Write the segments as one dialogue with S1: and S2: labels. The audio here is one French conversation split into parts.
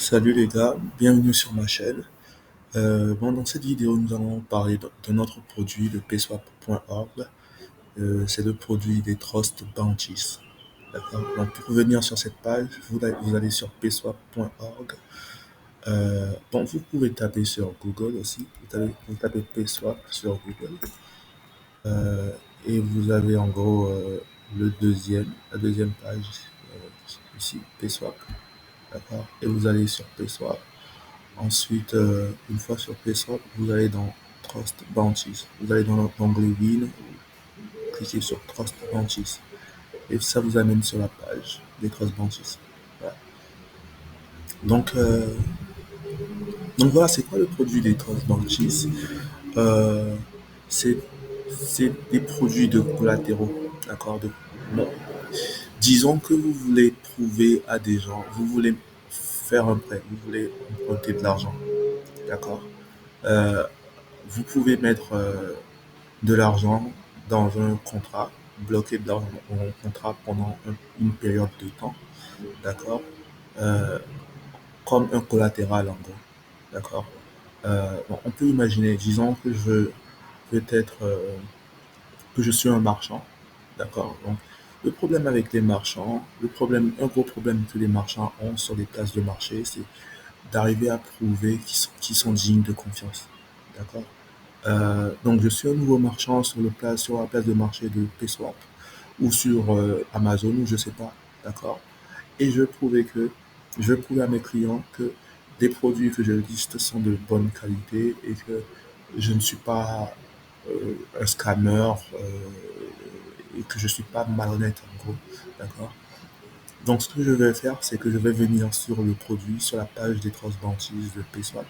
S1: Salut les gars, bienvenue sur ma chaîne. Dans cette vidéo, nous allons parler de notre produit, le pswap.org. C'est le produit des Trust Bounties. D'accord. Donc, pour revenir sur cette page, vous allez sur pswap.org. Vous pouvez taper sur Google aussi. Vous tapez pswap sur Google. Et vous avez en gros la deuxième page ici, pswap. D'accord. Et vous allez sur pswap. Ensuite, une fois sur PaySwap, vous allez dans Trust Bounties. Vous allez dans l'onglet Win, cliquez sur Trust Bounties. Et ça vous amène sur la page des Trust Bounties. Voilà. Donc, euh, donc voilà, c'est quoi le produit des Trust Bounties? Euh, c'est, c'est des produits de collatéraux. D'accord. Bon, disons que vous voulez prouver à des gens, vous voulez faire un prêt, vous voulez emprunter de l'argent. D'accord. Euh, Vous pouvez mettre de l'argent dans un contrat, bloquer de l'argent dans un contrat pendant une période de temps, d'accord, euh, comme un collatéral en gros, d'accord. On peut imaginer, disons que je veux peut-être que je suis un marchand, d'accord. Donc le problème avec les marchands, un gros problème que les marchands ont sur les places de marché, c'est d'arriver à prouver qu'ils sont dignes de confiance, d'accord. Donc je suis un nouveau marchand sur la place de marché de PSwap ou sur Amazon ou je sais pas, d'accord. Et je vais prouver à mes clients que des produits que je liste sont de bonne qualité et que je ne suis pas un scammer et que je suis pas malhonnête en gros, d'accord. Donc ce que je vais faire, c'est que je vais venir sur le produit, sur la page des transbantises de PSwap,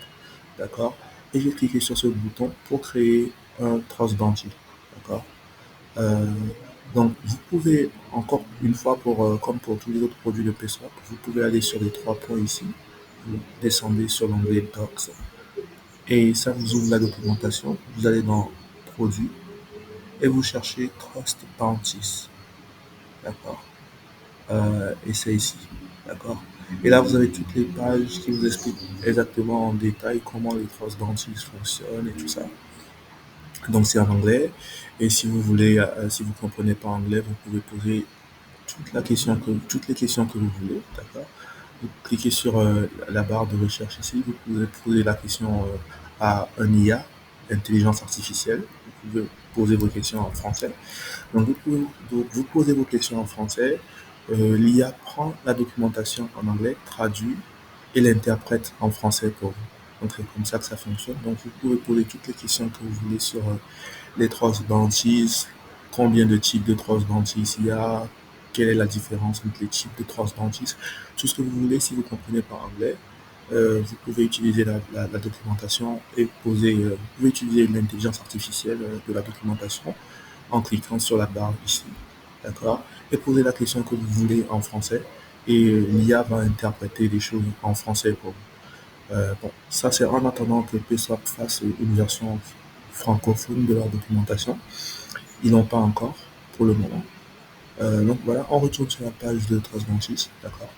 S1: d'accord, et je vais cliquer sur ce bouton pour créer un transbanti, d'accord. Euh, donc, vous pouvez, encore une fois, comme pour tous les autres produits de PSwap, vous pouvez aller sur les trois points ici, vous descendez sur l'onglet Docs, et ça vous ouvre la documentation. Vous allez dans Produits, et vous cherchez Trust Bounties, d'accord. Et c'est ici, d'accord. Et là, vous avez toutes les pages qui vous expliquent exactement en détail comment les Trust Bounties fonctionnent et tout ça. Donc, c'est en anglais, et si vous voulez, si vous comprenez pas anglais, vous pouvez poser toutes les questions que vous voulez, d'accord. Vous cliquez sur la barre de recherche ici, vous pouvez poser la question à un IA, intelligence artificielle. Vous pouvez poser vos questions en français. Donc vous posez vos questions en français, l'IA prend la documentation en anglais, traduit et l'interprète en français pour vous. Donc c'est comme ça que ça fonctionne. Donc vous pouvez poser toutes les questions que vous voulez sur les trust bounties, combien de types de trust bounties il y a, quelle est la différence entre les types de trust bounties, tout ce que vous voulez. Si vous ne comprenez pas anglais, vous pouvez utiliser la documentation et vous pouvez utiliser l'intelligence artificielle de la documentation en cliquant sur la barre ici, d'accord, et poser la question que vous voulez en français et l'IA va interpréter les choses en français pour vous. Ça c'est en attendant que PSWAP fasse une version francophone de leur documentation. Ils n'ont pas encore pour le moment. Donc voilà, on retourne sur la page de Transbantis, d'accord.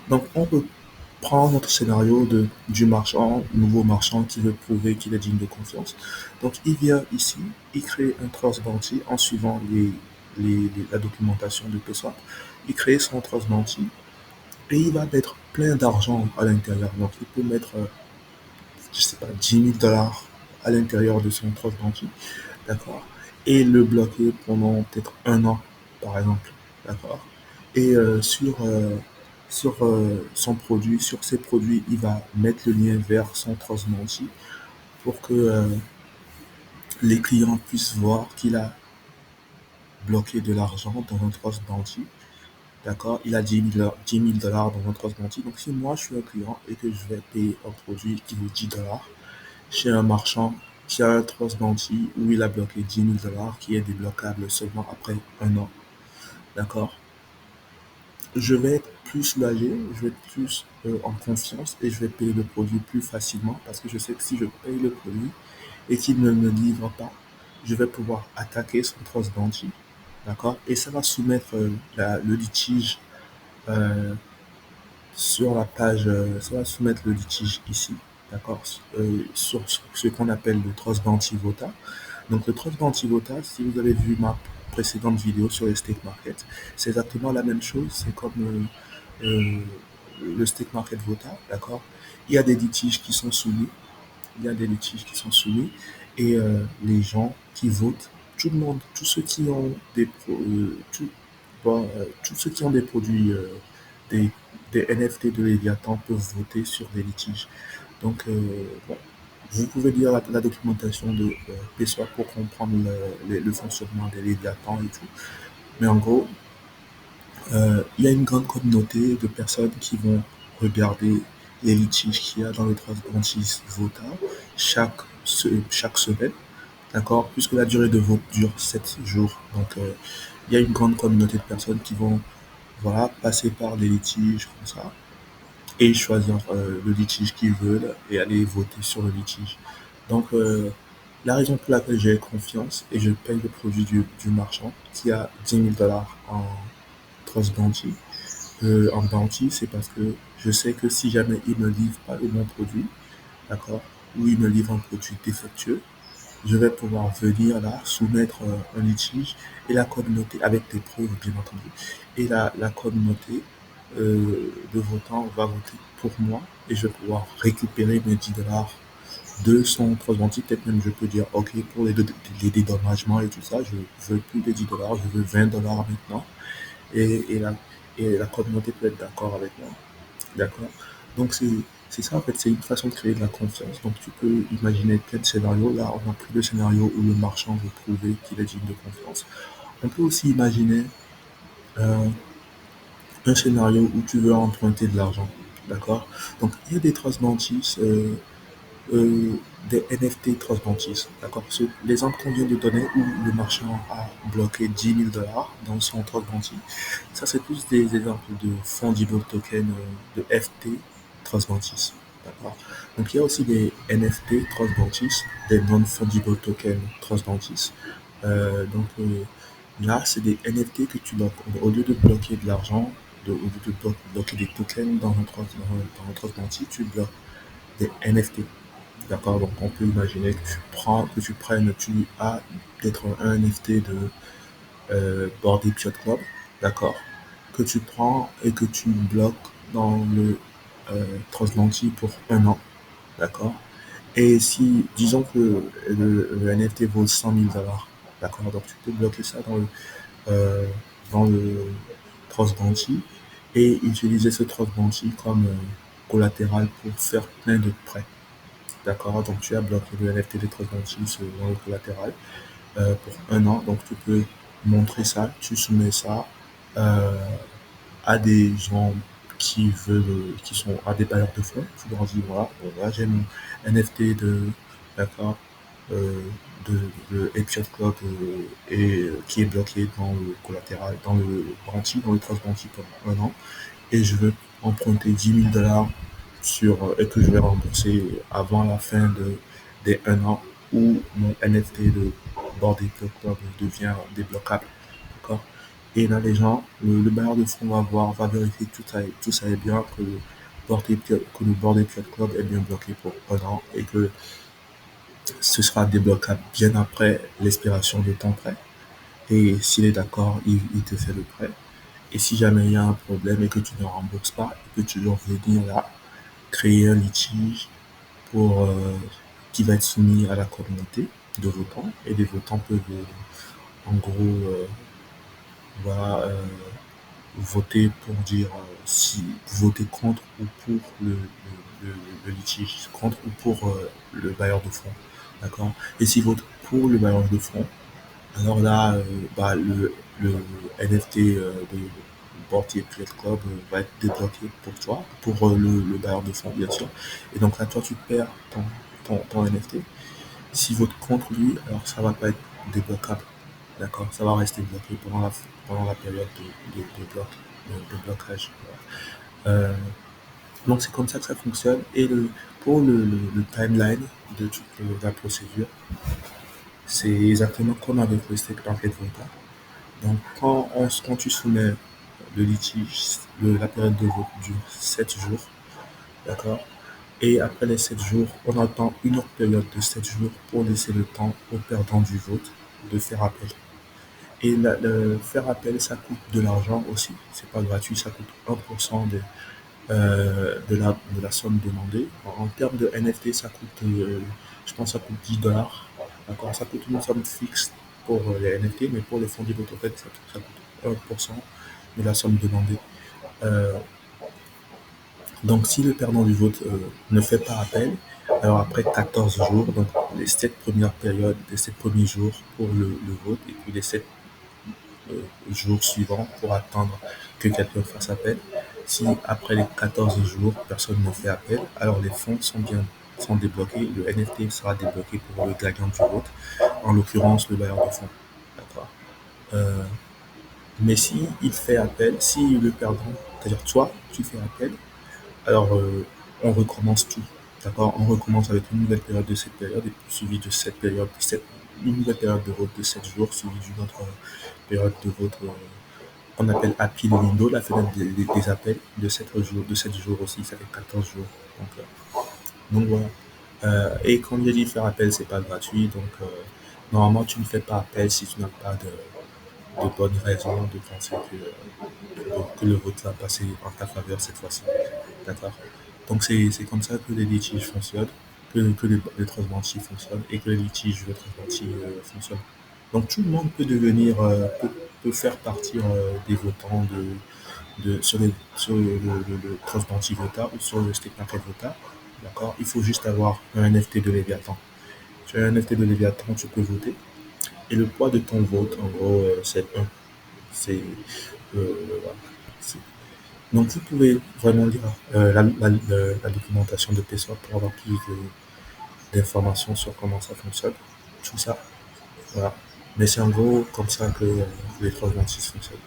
S1: Donc on reprend notre scénario du marchand, nouveau marchand qui veut prouver qu'il est digne de confiance. Donc il vient ici, il crée un trust bounty en suivant la documentation de PSWAP. Il crée son trust bounty et il va mettre plein d'argent à l'intérieur. Donc il peut mettre, je sais pas, 10 000 $ à l'intérieur de son trust bounty, d'accord, et le bloquer pendant peut-être un an, par exemple, d'accord. Et sur son produit, sur ses produits, il va mettre le lien vers son trust bounty pour que les clients puissent voir qu'il a bloqué de l'argent dans un trust bounty. D'accord, il a 10 000 $ dans un trust bounty. Donc, si moi je suis un client et que je vais payer un produit qui vaut 10 $ chez un marchand qui a un trust bounty où il a bloqué 10 000 $ qui est débloquable seulement après un an, d'accord, je vais être plus soulagé, je vais être plus en confiance et je vais payer le produit plus facilement parce que je sais que si je paye le produit et qu'il ne me livre pas, je vais pouvoir attaquer son trust bounty, d'accord, et ça va soumettre le litige euh, sur la page, ça va soumettre le litige ici, d'accord, sur ce qu'on appelle le Trust Bounty Vota. Donc le Trust Bounty Vota, si vous avez vu ma précédente vidéo sur les stake market, c'est exactement la même chose, c'est comme le stake market Vota, d'accord. Il y a des litiges qui sont soumis, il y a des litiges qui sont soumis, et les gens qui votent, tout le monde, tous ceux qui ont tous ceux qui ont des produits, des, des NFT de Léviathan peuvent voter sur des litiges. Donc, bon, vous pouvez lire la documentation de PSWAP pour comprendre le fonctionnement des Léviathans et tout. Mais en gros, il y a une grande communauté de personnes qui vont regarder les litiges qu'il y a dans le transatlantisme VOTA chaque semaine, d'accord, puisque la durée de vote dure 7 jours. Donc, il y a une grande communauté de personnes qui vont, voilà, passer par les litiges comme ça et choisir le litige qu'ils veulent et aller voter sur le litige. Donc, la raison pour laquelle j'ai confiance et je paye le produit du marchand qui a 10 000 $ en Trust Bounty, c'est parce que je sais que si jamais il me livre pas le bon produit, d'accord, ou il me livre un produit défectueux, je vais pouvoir venir là, soumettre un litige et la communauté, avec des preuves bien entendu, et la communauté de votants va voter pour moi et je vais pouvoir récupérer mes 10 $ de son transventif. Peut-être même je peux dire, ok, pour les dédommagements et tout ça, je veux plus de 10 $, je veux 20 $ maintenant. Et et la communauté peut être d'accord avec moi. D'accord. Donc c'est ça en fait, c'est une façon de créer de la confiance. Donc tu peux imaginer plein de scénarios. Là, on a pris le scénario où le marchand veut prouver qu'il est digne de confiance. On peut aussi imaginer euh, un scénario où tu veux emprunter de l'argent. D'accord. Donc il y a des transmentis, euh, des NFT transmentis. D'accord. L'exemple qu'on vient de donner où le marchand a bloqué 10 000 $ dans son transmenti, ça c'est plus des exemples de fungible token de FT transmentis. D'accord. Donc il y a aussi des NFT transmentis, des non-fungible tokens transmentis. Là, c'est des NFT que tu bloques. Au lieu de bloquer de l'argent, au lieu de bloquer des tokens dans un transmenti, tu bloques des NFT. D'accord. Donc on peut imaginer tu as peut-être un NFT de Bored Ape Yacht Club, d'accord, que tu prends et que tu bloques dans le Translanti pour 1 an, d'accord. Et si, disons que le NFT vaut 100 000 $, d'accord, donc tu peux bloquer ça euh, dans le Translanti et utiliser ce Translanti comme collatéral pour faire plein de prêts, d'accord. Donc tu as bloqué le NFT de Translanti dans le collatéral pour 1 an. Donc tu peux montrer ça, tu soumets ça euh, à des gens qui sont à des bailleurs de fonds. Tu leur dis voilà, bon, là j'ai mon NFT d'accord, euh, de Ape Club et qui est bloqué dans le collatéral, dans le trust bounty pendant 1 an, et je veux emprunter 10 000 $ et que je vais rembourser avant la fin des 1 an où mon NFT de Bored Ape Club devient débloquable. D'accord. Et là, les gens, le bailleur de fonds va vérifier que tout ça est bien, que le Bored Ape Club est bien bloqué pour 1 an et que ce sera débloquable bien après l'expiration de ton prêt. Et s'il est d'accord, il te fait le prêt. Et si jamais il y a un problème et que tu ne rembourses pas, il peut toujours venir là, créer un litige pour, qui va être soumis à la communauté de votants. Et les votants peuvent, en gros, voilà, voter pour dire si voter contre ou pour le litige, contre ou pour le bailleur de fonds. D'accord. Et s'ils votent pour le bailleur de fonds, alors là, bah, le NFT de Bored Ape Club va être débloqué pour toi, pour le bailleur de fonds, bien sûr. Et donc là, toi, tu perds ton NFT. S'il vote contre lui, alors ça va pas être débloquable. D'accord. Ça va rester bloqué pendant la période de blocage. Voilà. Donc c'est comme ça que ça fonctionne. Et pour le timeline de toute la procédure, c'est exactement comme avec le stake market voter. Donc quand tu soumets le litige, la période de vote dure 7 jours, d'accord? Et après les 7 jours, on attend une autre période de 7 jours pour laisser le temps au perdant du vote de faire appel. Et le faire appel, ça coûte de l'argent aussi. C'est pas gratuit, ça coûte 1% de la somme demandée. En termes de NFT, ça coûte, je pense, que ça coûte $10. D'accord, ça coûte une somme fixe pour les NFT, mais pour les fonds de en fait, ça coûte 1% de la somme demandée. Euh, donc, si le perdant du vote ne fait pas appel, alors après 14 jours, donc les 7 premières périodes, les 7 premiers jours pour le vote, et puis les 7 jours suivants pour attendre que quelqu'un fasse appel. Si après les 14 jours, personne ne fait appel, alors les fonds sont débloqués. Le NFT sera débloqué pour le gagnant du vote, en l'occurrence le bailleur de fonds. D'accord. Euh, mais si il fait appel, si le perdant, c'est-à-dire toi, tu fais appel, alors on recommence tout. D'accord. On recommence avec une nouvelle période de cette période, et puis suivi de cette période, une nouvelle période de vote de 7 jours, suivi d'une autre période de vote on appelle Happy le window, la fenêtre des appels de 7 jours aussi, ça fait 14 jours. Donc voilà. Et comme j'ai dit, faire appel, c'est pas gratuit. Donc normalement, tu ne fais pas appel si tu n'as pas de bonnes raisons de penser que le vote va passer en ta faveur cette fois-ci. D'accord. Donc c'est comme ça que les litiges fonctionnent, que les trust banking fonctionnent et que les litiges de trust banking fonctionnent. Donc tout le monde peut devenir, peut faire partir des votants sur le trust banking Vota ou sur le stake market Vota. D'accord. Il faut juste avoir un NFT de Léviathan. Tu as un NFT de Léviathan, tu peux voter. Et le poids de ton vote, en gros, c'est un. C'est, voilà. C'est- Donc vous pouvez vraiment lire la documentation de PSWAP pour avoir plus d'informations sur comment ça fonctionne. Tout ça. Voilà. Mais c'est en gros comme ça que les 326 fonctionnent.